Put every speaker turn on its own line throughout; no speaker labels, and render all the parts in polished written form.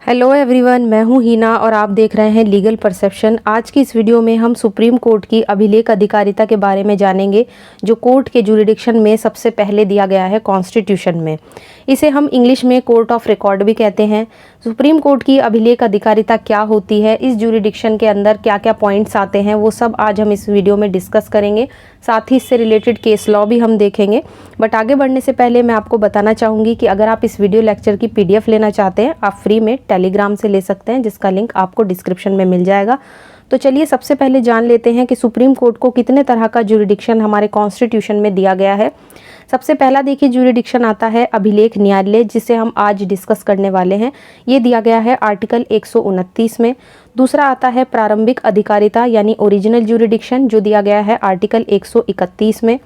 Hello everyone, मैं हूं हीना और आप देख रहे हैं लीगल परसेप्शन। आज की इस वीडियो में हम सुप्रीम कोर्ट की अभिलेख अधिकारिता के बारे में जानेंगे, जो कोर्ट के जुरिडिक्शन में सबसे पहले दिया गया है कॉन्स्टिट्यूशन में। इसे हम इंग्लिश में कोर्ट ऑफ रिकॉर्ड भी कहते हैं। सुप्रीम कोर्ट की अभिलेख अधिकारिता क्या होती है, इस जुरिडिक्शन के अंदर क्या क्या पॉइंट्स आते हैं, वो सब आज हम इस वीडियो में डिस्कस करेंगे। साथ ही इससे रिलेटेड केस लॉ भी हम देखेंगे। बट आगे बढ़ने से पहले मैं आपको बताना चाहूँगी कि अगर आप इस वीडियो लेक्चर की PDF लेना चाहते हैं, आप फ्री में टेलीग्राम से ले सकते हैं, जिसका लिंक आपको डिस्क्रिप्शन में मिल जाएगा। तो चलिए सबसे पहले जान लेते हैं कि सुप्रीम कोर्ट को कितने तरह का जुरिडिक्शन हमारे कॉन्स्टिट्यूशन में दिया गया है। सबसे पहला देखिए जुरिडिक्शन आता है अभिलेख न्यायालय, जिसे हम आज डिस्कस करने वाले हैं। ये दिया गया है आर्टिकल 129 में। दूसरा आता है प्रारंभिक अधिकारिता यानी ओरिजिनल जुरिडिक्शन, जो दिया गया है आर्टिकल 131 में।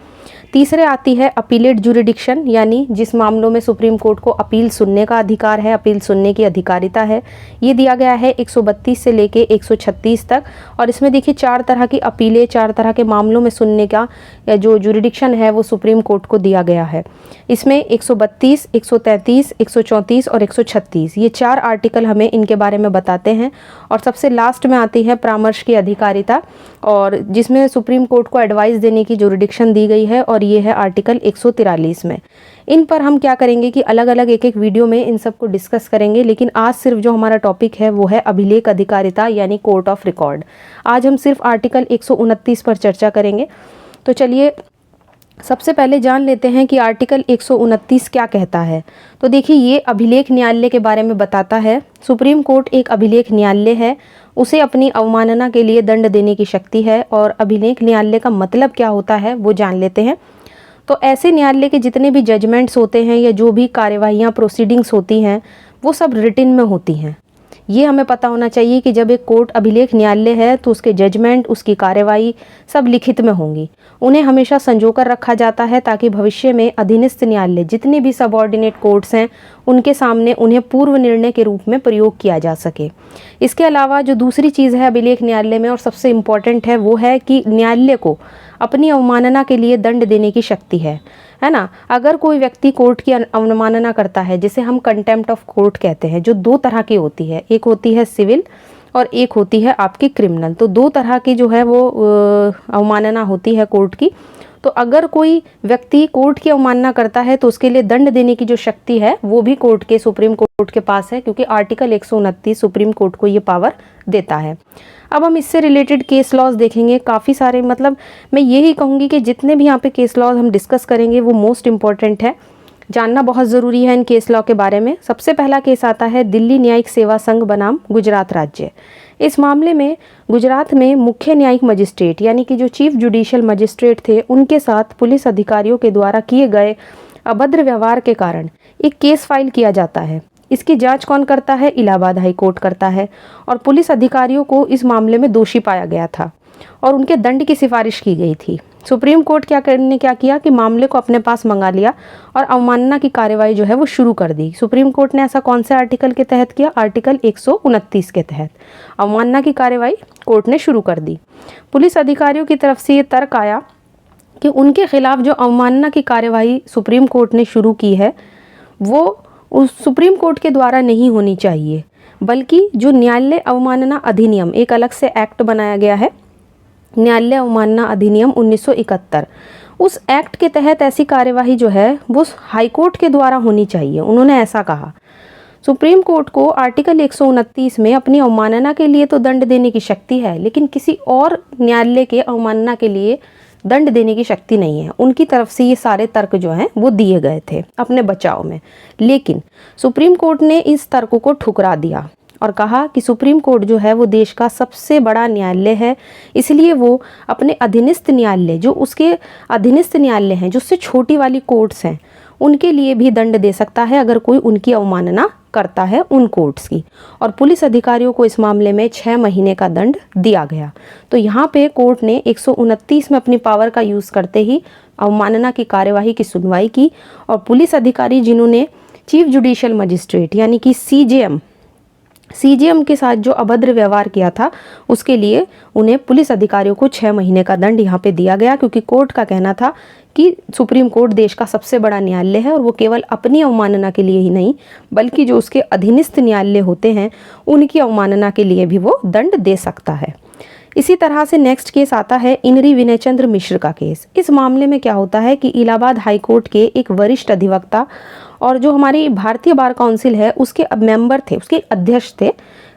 तीसरे आती है अपीलेट जुरिडिक्शन, यानी जिस मामलों में सुप्रीम कोर्ट को अपील सुनने का अधिकार है, अपील सुनने की अधिकारिता है। ये दिया गया है 132 से लेके 136 तक। और इसमें देखिए 4 तरह की अपीलें, 4 तरह के मामलों में सुनने का जो जुरिडिक्शन है वो सुप्रीम कोर्ट को दिया गया है। इसमें 132, 133, 134 और 136, ये 4 आर्टिकल हमें इनके बारे में बताते हैं। और सबसे लास्ट में आती है परामर्श की अधिकारिता, और जिसमें सुप्रीम कोर्ट को एडवाइस देने की जुरिडिक्शन दी गई है, और ये है आर्टिकल 143 में। इन पर हम क्या करेंगे कि अलग अलग एक एक वीडियो में इन सबको डिस्कस करेंगे, लेकिन आज सिर्फ जो हमारा टॉपिक है वो है अभिलेख अधिकारिता यानी कोर्ट ऑफ रिकॉर्ड। आज हम सिर्फ आर्टिकल 129 पर चर्चा करेंगे। तो चलिए सबसे पहले जान लेते हैं कि आर्टिकल 129 क्या कहता है। तो देखिए ये अभिलेख न्यायालय के बारे में बताता है। सुप्रीम कोर्ट एक अभिलेख न्यायालय है, उसे अपनी अवमानना के लिए दंड देने की शक्ति है। और अभिलेख न्यायालय का मतलब क्या होता है वो जान लेते हैं। तो ऐसे न्यायालय के जितने भी जजमेंट्स होते हैं या जो भी कार्यवाहियाँ प्रोसीडिंग्स होती हैं, वो सब रिटिन में होती हैं। ये हमें पता होना चाहिए कि जब एक कोर्ट अभिलेख न्यायालय है तो उसके जजमेंट, उसकी कार्यवाही सब लिखित में होंगी। उन्हें हमेशा संजोकर रखा जाता है ताकि भविष्य में अधीनस्थ न्यायालय, जितने भी सबऑर्डिनेट कोर्ट्स हैं, उनके सामने उन्हें पूर्व निर्णय के रूप में प्रयोग किया जा सके। इसके अलावा जो दूसरी चीज़ है अभिलेख न्यायालय में, और सबसे इम्पॉर्टेंट है, वो है कि न्यायालय को अपनी अवमानना के लिए दंड देने की शक्ति है ना। अगर कोई व्यक्ति कोर्ट की अवमानना करता है, जिसे हम कंटेम्प्ट ऑफ कोर्ट कहते हैं, जो 2 तरह की होती है, एक होती है सिविल और एक होती है आपकी क्रिमिनल। तो 2 तरह की जो है वो अवमानना होती है कोर्ट की। तो अगर कोई व्यक्ति कोर्ट की अवमानना करता है तो उसके लिए दंड देने की जो शक्ति है वो भी कोर्ट के, सुप्रीम कोर्ट के पास है, क्योंकि आर्टिकल 129 सुप्रीम कोर्ट को ये पावर देता है। अब हम इससे रिलेटेड केस लॉज देखेंगे, काफ़ी सारे। मतलब मैं यही कहूँगी कि जितने भी यहाँ पे केस लॉज हम डिस्कस करेंगे वो मोस्ट इम्पॉर्टेंट है, जानना बहुत ज़रूरी है इन केस लॉ के बारे में। सबसे पहला केस आता है दिल्ली न्यायिक सेवा संघ बनाम गुजरात राज्य। इस मामले में गुजरात में मुख्य न्यायिक मजिस्ट्रेट यानी कि जो चीफ जुडिशियल मजिस्ट्रेट थे, उनके साथ पुलिस अधिकारियों के द्वारा किए गए अभद्र व्यवहार के कारण एक केस फाइल किया जाता है। इसकी जांच कौन करता है? इलाहाबाद हाई कोर्ट करता है। और पुलिस अधिकारियों को इस मामले में दोषी पाया गया था और उनके दंड की सिफारिश की गई थी। सुप्रीम कोर्ट क्या किया कि मामले को अपने पास मंगा लिया और अवमानना की कार्यवाही जो है वो शुरू कर दी। सुप्रीम कोर्ट ने ऐसा कौन से आर्टिकल के तहत किया? आर्टिकल 129 के तहत अवमानना की कार्यवाही कोर्ट ने शुरू कर दी। पुलिस अधिकारियों की तरफ से ये तर्क आया कि उनके खिलाफ जो अवमानना की कार्यवाही सुप्रीम कोर्ट ने शुरू की है वो उस सुप्रीम कोर्ट के द्वारा नहीं होनी चाहिए, बल्कि जो न्यायालय अवमानना अधिनियम, एक अलग से एक्ट बनाया गया है, न्यायालय अवमानना अधिनियम 1971, उस एक्ट के तहत ऐसी कार्यवाही जो है वो हाई कोर्ट के द्वारा होनी चाहिए। उन्होंने ऐसा कहा। सुप्रीम कोर्ट को आर्टिकल 129 में अपनी अवमानना के लिए तो दंड देने की शक्ति है, लेकिन किसी और न्यायालय के अवमानना के लिए दंड देने की शक्ति नहीं है। उनकी तरफ से ये सारे तर्क जो हैं वो दिए गए थे अपने बचाव में, लेकिन सुप्रीम कोर्ट ने इस तर्क को ठुकरा दिया और कहा कि सुप्रीम कोर्ट जो है वो देश का सबसे बड़ा न्यायालय है, इसलिए वो अपने अधीनस्थ न्यायालय, जो उसके अधीनस्थ न्यायालय हैं, जो उससे छोटी वाली कोर्ट्स हैं, उनके लिए भी दंड दे सकता है अगर कोई उनकी अवमानना करता है उन कोर्ट्स की। और पुलिस अधिकारियों को इस मामले में 6 महीने का दंड दिया गया। तो यहाँ पे कोर्ट ने 129 में अपनी पावर का यूज़ करते ही अवमानना की कार्यवाही की सुनवाई की। और पुलिस अधिकारी जिन्होंने चीफ जुडिशियल मजिस्ट्रेट यानी कि CJM सीजीएम के साथ जो अभद्र व्यवहार किया था उसके लिए उन्हें पुलिस अधिकारियों को 6 महीने का दंड यहाँ पे दिया गया, क्योंकि कोर्ट का कहना था कि सुप्रीम कोर्ट देश का सबसे बड़ा न्यायालय है और वो केवल अपनी अवमानना के लिए ही नहीं बल्कि जो उसके अधीनस्थ न्यायालय होते हैं उनकी अवमानना के लिए भी वो दंड दे सकता है। इसी तरह से नेक्स्ट केस आता है इनरी विनयचंद्र मिश्र का केस। इस मामले में क्या होता है कि इलाहाबाद हाई कोर्ट के एक वरिष्ठ अधिवक्ता और जो हमारी भारतीय बार काउंसिल है उसके मेंबर थे, उसके अध्यक्ष थे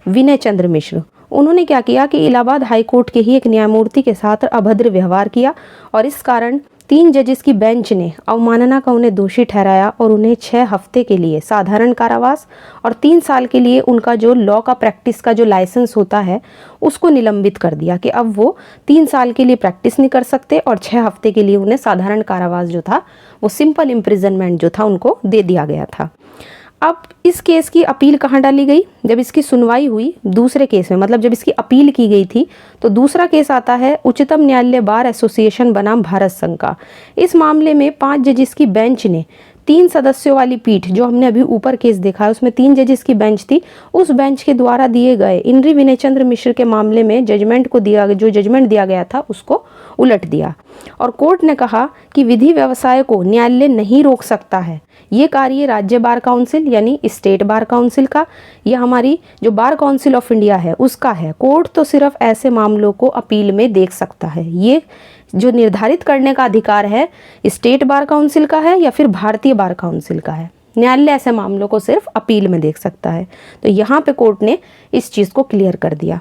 विनयचंद्र मिश्र। उन्होंने क्या किया कि इलाहाबाद हाई कोर्ट के ही एक न्यायमूर्ति के साथ अभद्र व्यवहार किया और इस कारण 3 जजेस की बेंच ने अवमानना का उन्हें दोषी ठहराया और उन्हें 6 हफ्ते के लिए साधारण कारावास और 3 साल के लिए उनका जो लॉ का प्रैक्टिस का जो लाइसेंस होता है उसको निलंबित कर दिया कि अब वो 3 साल के लिए प्रैक्टिस नहीं कर सकते और 6 हफ्ते के लिए उन्हें साधारण कारावास जो था वो सिंपल इम्प्रिजनमेंट जो था उनको दे दिया गया था। अब इस केस की अपील कहाँ डाली गई? जब इसकी सुनवाई हुई दूसरे केस में, मतलब जब इसकी अपील की गई थी, तो दूसरा केस आता है उच्चतम न्यायालय बार एसोसिएशन बनाम भारत संघ का। इस मामले में 5 जजेस की बेंच ने 3 सदस्यों वाली पीठ, जो हमने अभी ऊपर केस देखा है उसमें 3 जजेस की बेंच थी, उस बेंच के द्वारा दिए गए इनरी विनयचंद्र मिश्र के मामले में जो जजमेंट दिया गया था उसको उलट दिया और कोर्ट ने कहा कि विधि व्यवसाय को न्यायालय नहीं रोक सकता है। ये कार्य राज्य बार काउंसिल यानी स्टेट बार काउंसिल का या हमारी जो बार काउंसिल ऑफ इंडिया है उसका है। कोर्ट तो सिर्फ ऐसे मामलों को अपील में देख सकता है। ये जो निर्धारित करने का अधिकार है स्टेट बार काउंसिल का है या फिर भारतीय बार काउंसिल का है। न्यायालय ऐसे मामलों को सिर्फ अपील में देख सकता है। तो यहाँ पे कोर्ट ने इस चीज़ को क्लियर कर दिया।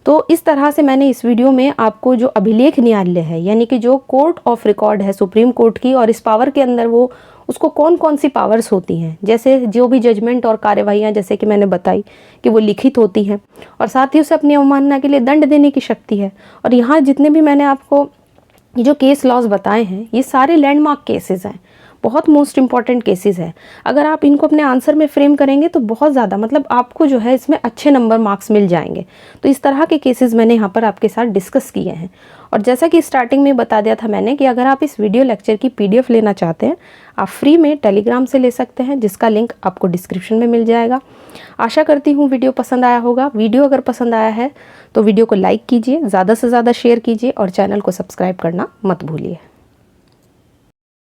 तो इस तरह से मैंने इस वीडियो में आपको जो अभिलेख न्यायालय है यानी कि जो कोर्ट ऑफ रिकॉर्ड है सुप्रीम कोर्ट की, और इस पावर के अंदर वो उसको कौन कौन सी पावर्स होती हैं, जैसे जो भी जजमेंट और कार्यवाहियाँ जैसे कि मैंने बताई कि वो लिखित होती हैं और साथ ही उसे अपनी अवमानना के लिए दंड देने की शक्ति है। और यहाँ जितने भी मैंने आपको ये जो केस लॉज बताए हैं ये सारे लैंडमार्क केसेस हैं, बहुत मोस्ट इंपॉर्टेंट केसेस है। अगर आप इनको अपने आंसर में फ्रेम करेंगे तो बहुत ज़्यादा मतलब आपको जो है इसमें अच्छे नंबर मार्क्स मिल जाएंगे। तो इस तरह के केसेस मैंने यहाँ पर आपके साथ डिस्कस किए हैं। और जैसा कि स्टार्टिंग में बता दिया था मैंने कि अगर आप इस वीडियो लेक्चर की PDF लेना चाहते हैं आप फ्री में टेलीग्राम से ले सकते हैं, जिसका लिंक आपको डिस्क्रिप्शन में मिल जाएगा। आशा करती हूँ वीडियो पसंद आया होगा। वीडियो अगर पसंद आया है तो वीडियो को लाइक कीजिए, ज़्यादा से ज़्यादा शेयर कीजिए और चैनल को सब्सक्राइब करना मत भूलिए।